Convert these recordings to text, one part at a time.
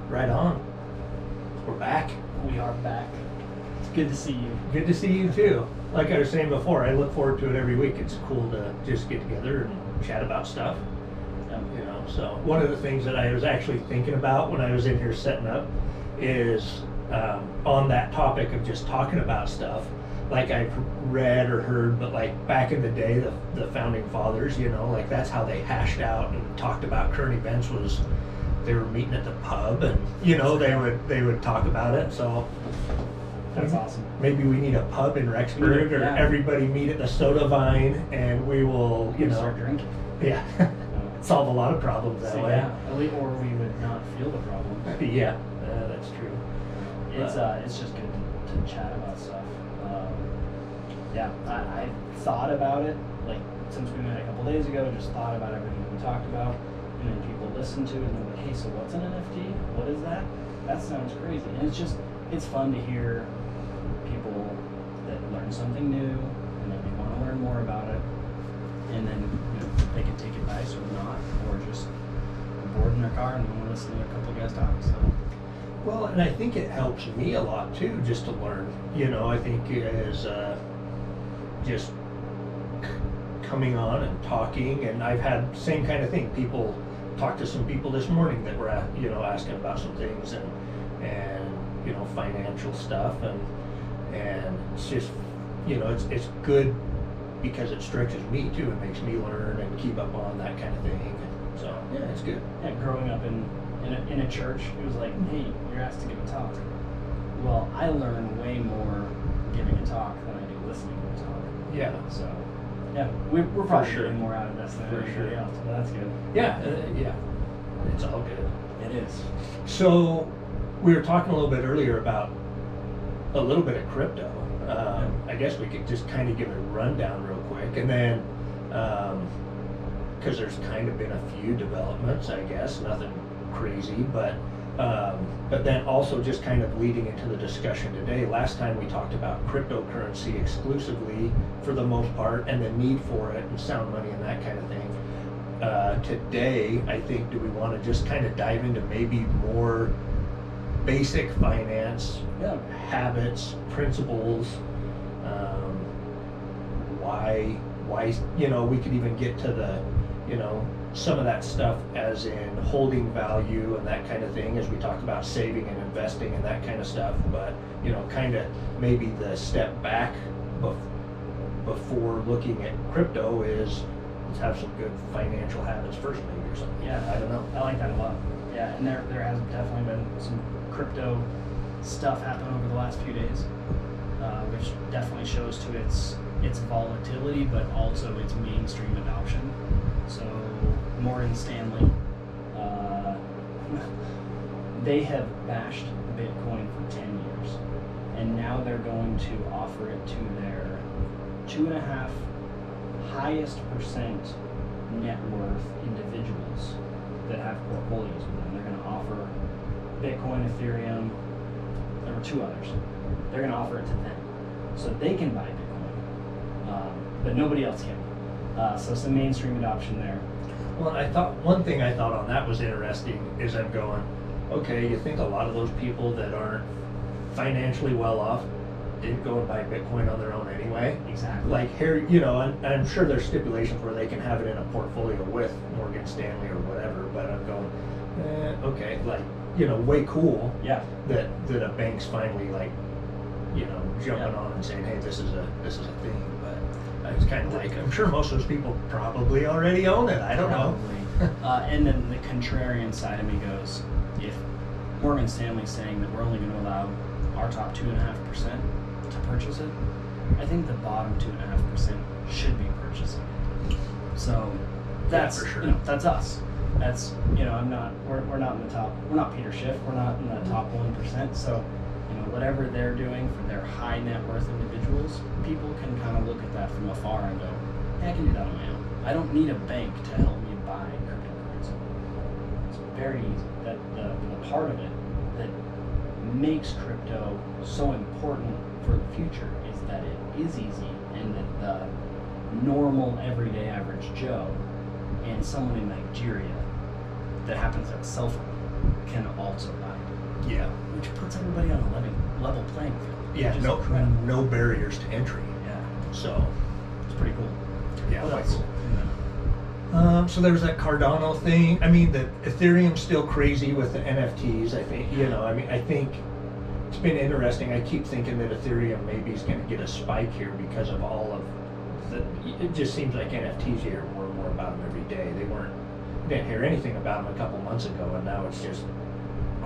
Right on. We're back. We are back. It's good to see you. Good to see you too. Like I was saying before, I look forward to it every week. It's cool to just get together and chat about stuff. You know, so one of the things that I was actually thinking about when I was in here setting up is on that topic of just talking about stuff. Like I've read or heard, but like back in the day, the founding fathers, you know, like that's how they hashed out and talked about current events was they were meeting at the pub and, you know, they would talk about it. So That's awesome. maybe we need a pub in Rexburg or everybody meet at the Soda Vine and we will, you know, start drinking. Yeah. Solve a lot of problems that way. Yeah, or we would not feel the problem. Yeah, that's true. It's just good to chat about stuff. Yeah, I thought about it, like, since we met a couple days ago, just thought about everything that we talked about, and then people listen to it, and they're like, hey, so what's an NFT? What is that? That sounds crazy. And it's fun to hear people that learn something new, and then they want to learn more about it, and then, you know, they can take advice or not, or just bored in their car and want to listen to a couple guys talk, so. Well, and I think it helps me a lot too, just to learn. You know, I think as just coming on and talking, and I've had the same kind of thing. People talked to some people this morning that were, you know, asking about some things and you know, financial stuff, and it's just, you know, it's good because it stretches me too. It makes me learn and keep up on that kind of thing. So yeah, it's good. Yeah, growing up in a church, it was like, hey, you're asked to give a talk. Well, I learn way more giving a talk than I do listening to a talk. Yeah. So, yeah, we're probably sure. getting more out of this than anybody else, but that's good. Yeah, yeah, it's all good. It is. So we were talking a little bit earlier about a little bit of crypto. I guess we could just kind of give it a rundown real quick, and then because there's kind of been a few developments, I guess, nothing crazy, but then also just kind of leading into the discussion today. Last time we talked about cryptocurrency exclusively for the most part, and the need for it and sound money and that kind of thing. Today, I think, do we want to just kind of dive into maybe more basic finance habits, principles, why, you know, we could even get to the, you know, some of that stuff as in holding value and that kind of thing as we talk about saving and investing and that kind of stuff. But, you know, kind of maybe the step back before looking at crypto is let's have some good financial habits first, maybe, or something. Yeah, I don't know. I like that a lot. Yeah, and there has definitely been some crypto stuff happen over the last few days, which definitely shows to its volatility, but also its mainstream adoption. So Morgan Stanley, they have bashed Bitcoin for 10 years, and now they're going to offer it to their 2.5 highest percent net worth individuals that have portfolios with them. They're going to offer Bitcoin, Ethereum, there were two others. They're going to offer it to them so they can buy Bitcoin, but nobody else can. So some mainstream adoption there. Well, I thought one thing I thought on that was interesting is I'm going, okay, you think a lot of those people that aren't financially well off didn't go and buy Bitcoin on their own anyway. Exactly. Like here, you know, and I'm sure there's stipulations where they can have it in a portfolio with Morgan Stanley or whatever, but I'm going, okay, like, you know, way cool. Yeah. That a bank's finally like, you know, jumping on and saying, hey, this is a thing. But it's kind of like, I'm sure most of those people probably already own it. I don't know. And then the contrarian side of me goes, if Morgan Stanley's saying that we're only going to allow our top 2.5% to purchase it, I think the bottom 2.5% should be purchasing it. So that's, for sure. You know, that's us. That's, you know, we're not in the top, we're not Peter Schiff, we're not in the top 1%. So, you know, whatever they're doing for their high net worth individuals, people can kind of look at that from afar and go, hey, I can do that on my own. I don't need a bank to help me buy cryptocurrency. It's very easy. That the part of it that makes crypto so important for the future is that it is easy, and that the normal everyday average Joe and someone in Nigeria that happens to have a cell phone can also buy, Yeah. which puts everybody on a level playing field. Yeah, which is no, incredible. no barriers to entry. Yeah, So, it's pretty cool. yeah, What quite else? cool. Yeah. So there's that Cardano thing. I mean, the Ethereum's still crazy with the NFTs. I think, I think it's been interesting. I keep thinking that Ethereum maybe is going to get a spike here because of all of the. It just seems like NFTs, you hear more and more about them every day. Didn't hear anything about them a couple months ago, and now it's just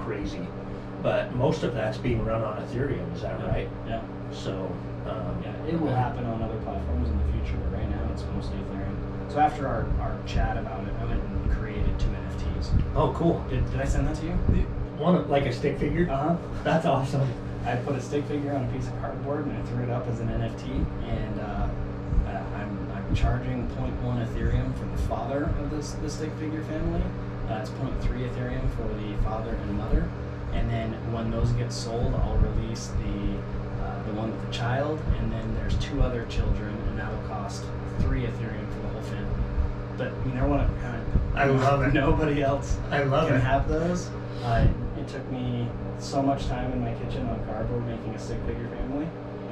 crazy. But most of that's being run on Ethereum. Is that right? Yeah. So. Yeah, it will happen on other platforms in the future, but right now it's mostly Ethereum. So after our chat about it, I went and created 2 NFTs. Oh, cool. Did I send that to you? Like a stick figure? Uh-huh. That's awesome. I put a stick figure on a piece of cardboard and I threw it up as an NFT, and I'm charging 0.1 Ethereum for the father of the stick figure family. It's 0.3 Ethereum for the father and mother, and then when those get sold, I'll release the one with the child, and then there's 2 other children, and that'll cost 3 Ethereum for the whole family. But you know what? I love it. Nobody else I love can it. have those. It took me so much time in my kitchen on cardboard making a stick figure family,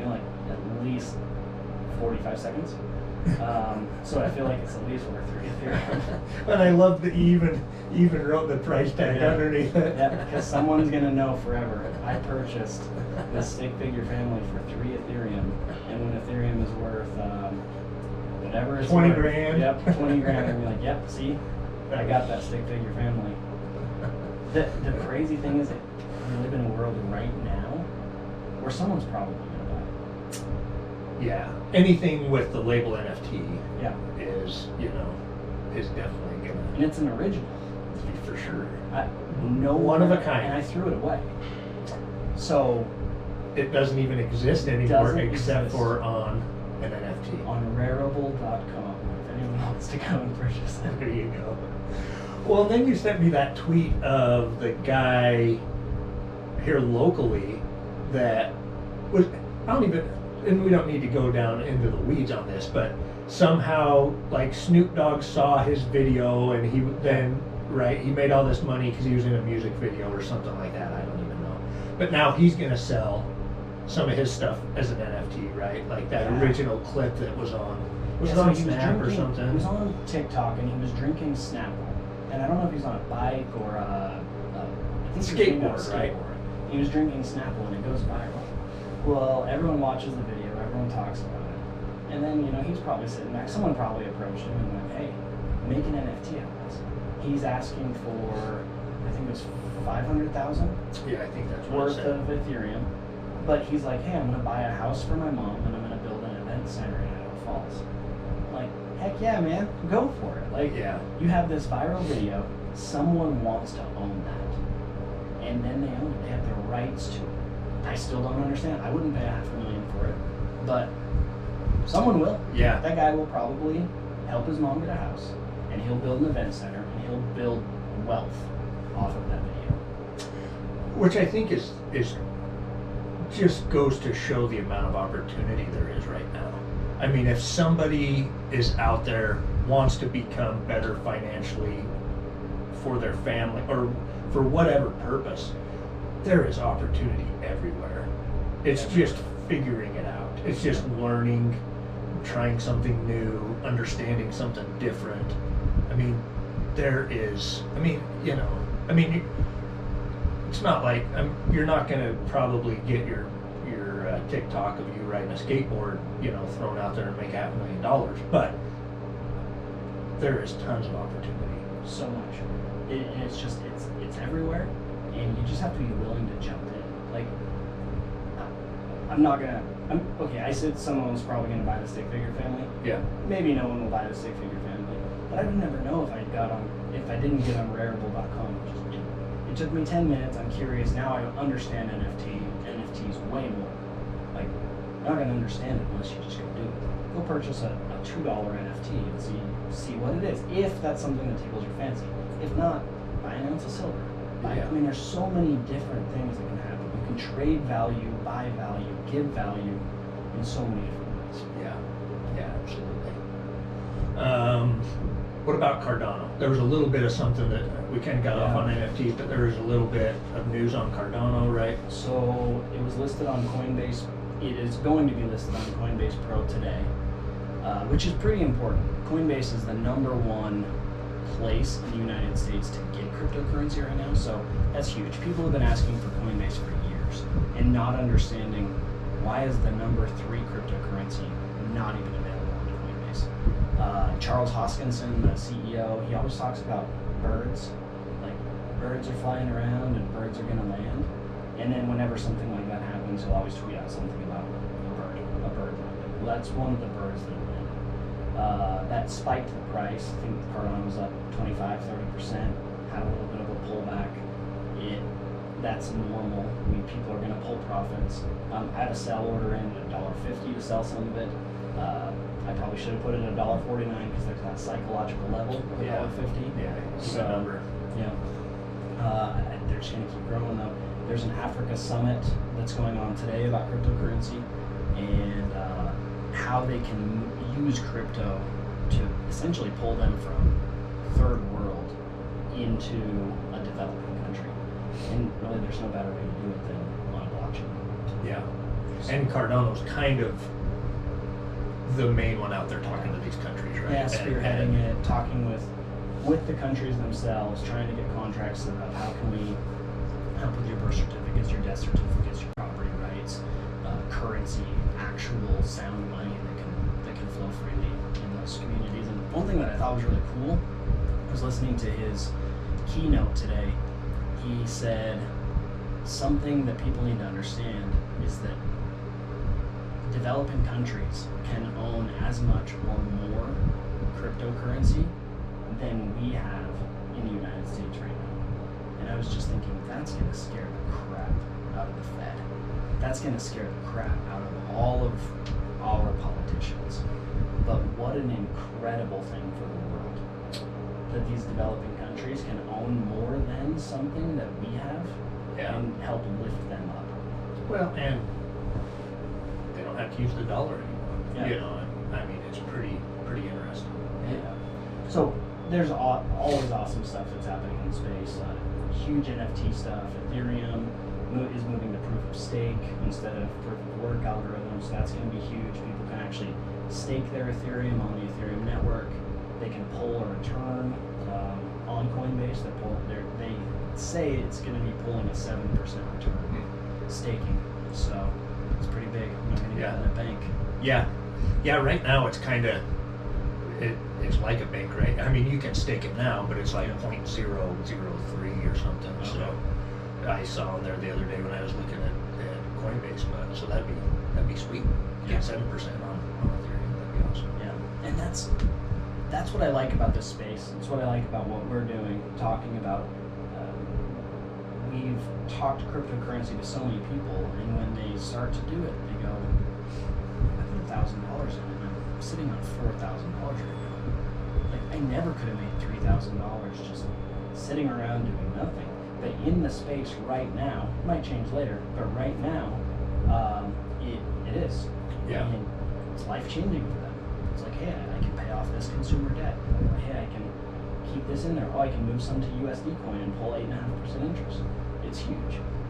like at least 45 seconds. So I feel like it's at least worth 3 Ethereum. And I love that you even wrote the price tag underneath it. Yeah, because someone's gonna know forever. I purchased this stick figure family for 3 Ethereum, and when Ethereum is worth whatever it's 20 worth, grand. Yep, 20 grand. And you're like, yep, see, I got that stick figure family. The crazy thing is, we live in a world right now where someone's probably gonna buy it. Yeah. Anything with the label NFT Yeah, is definitely and gonna it's an original. be for sure. No One of a kind. and I threw it away. So It doesn't even exist anymore Doesn't except exist. for on an NFT. on Rarible.com, if anyone wants to go and purchase it. There you go. Well, then you sent me that tweet of the guy here locally that was, and we don't need to go down into the weeds on this, but somehow like Snoop Dogg saw his video and he then, right, he made all this money because he was in a music video or something like that. I don't even know. But now he's going to sell some of his stuff as an NFT, right? Like that Yeah. original clip that was on, was Yeah, it so on he was Snap or drinking- something? He was on TikTok and he was drinking Snapple. And I don't know if he's on a bike or I think he was maybe on a Skateboard, right? skateboard. He was drinking Snapple and it goes viral. Well, everyone watches the video, everyone talks about it. And then, he's probably sitting back. Someone probably approached him and went, hey, make an NFT out of this. He's asking for, I think it was 500,000 Yeah, I think that's what it worth said. of Ethereum. But he's like, hey, I'm going to buy a house for my mom and I'm going to build an event center in Idaho Falls. Like, heck yeah, man, go for it. Like, Yeah. you have this viral video, someone wants to own that. And then they own it, they have the rights to it. I still don't understand. I wouldn't pay $500,000 for it, but someone will. Yeah. That guy will probably help his mom get a house, and he'll build an event center, and he'll build wealth off of that video. Which I think is just goes to show the amount of opportunity there is right now. I mean, if somebody is out there, wants to become better financially for their family or for whatever purpose, there is opportunity everywhere. It's just figuring it out. It's just learning, trying something new, understanding something different. I mean, it's not like you're not going to probably get your TikTok of you riding a skateboard, thrown out there and make $500,000, but there is tons of opportunity. So much. And it's just, it's everywhere, and you just have to be willing to jump in. Like, okay, I said someone's probably going to buy the stick figure family. Yeah. Maybe no one will buy the stick figure family, but I would never know if I didn't get on Rarible.com. It took me 10 minutes. I'm curious. Now I understand NFTs way more. Like, you're not going to understand it unless you just go do it. Go purchase a $2 NFT and see what it is, if that's something that tickles your fancy. If not, buy an ounce of silver. Yeah. I mean, there's so many different things that can happen. You can trade value, buy value, give value in so many different ways. Yeah, absolutely. What about Cardano? There was a little bit of something that we kind of got off Yeah. on NFTs, but there was a little bit of news on Cardano, right? So it was listed on Coinbase. It is going to be listed on Coinbase Pro today, which is pretty important. Coinbase is the #1 place in the United States to get cryptocurrency right now, so that's huge. People have been asking for Coinbase for years and not understanding why is the #3 cryptocurrency not even available on Coinbase. Charles Hoskinson, the CEO, he always talks about birds, like birds are flying around and birds are going to land, and then whenever something like that happens, he'll always tweet out something about a bird landing. Well, that's one of the birds that landed. That spiked the price. I think Cardano was up 25-30%, had a little bit of a pullback. That's normal. I mean, people are going to pull profits. I have a sell order in at $1.50 to sell some of it. I probably should have put it at $1.49 because there's that psychological level of $1.50. Yeah, it's So, a number. Yeah. They're just going to keep growing though. There's an Africa summit that's going on today about cryptocurrency and how they can use crypto to essentially pull them from third world into a developing country. And really, there's no better way to do it than on a blockchain. Yeah. And Cardano's kind of the main one out there talking to these countries, right? Yeah, spearheading it, talking with the countries themselves, trying to get contracts set up. How can we help with your birth certificates, your death certificates, your property rights, currency, actual sound money that can flow freely in those communities. And one thing that I thought was really cool was listening to his keynote today. He said something that people need to understand is that developing countries can own as much or more cryptocurrency than we have in the United States right now. And I was just thinking, that's going to scare the crap out of the Fed. That's going to scare the crap out of all of our politicians. But what an incredible thing for the world that these developing countries can own more than something that we have and help lift them up. Well, and they don't have to use the dollar anymore. Yeah. You know, I mean, it's pretty interesting. Yeah. So there's always awesome stuff that's happening in space. Huge NFT stuff. Ethereum is moving to proof of stake instead of proof of work algorithms. That's going to be huge. People can actually stake their Ethereum on the Ethereum network. They can pull a return on Coinbase. They say it's going to be pulling a 7% return staking. So it's pretty big. I'm not going to get in a bank. Yeah. Right now it's kind of it's like a bank, right? I mean, you can stake it now, but it's like 0.003 or something. Okay. So I saw on there the other day when I was looking at Coinbase, but so that'd be sweet. Get 7% on Ethereum. That'd be awesome. Yeah, and that's what I like about this space. It's what I like about what we're doing, talking about. We've talked cryptocurrency to so many people, and when they start to do it, they go, I put $1,000 in it, and I'm sitting on $4,000 right now. Like, I never could have made $3,000 just sitting around doing nothing. But in the space right now, it might change later, but right now, it is. Yeah. And it's life-changing for them. It's like, hey, I can pay off this consumer debt. Or, hey, I can keep this in there. Oh, I can move some to USD coin and pull 8.5% interest. It's huge.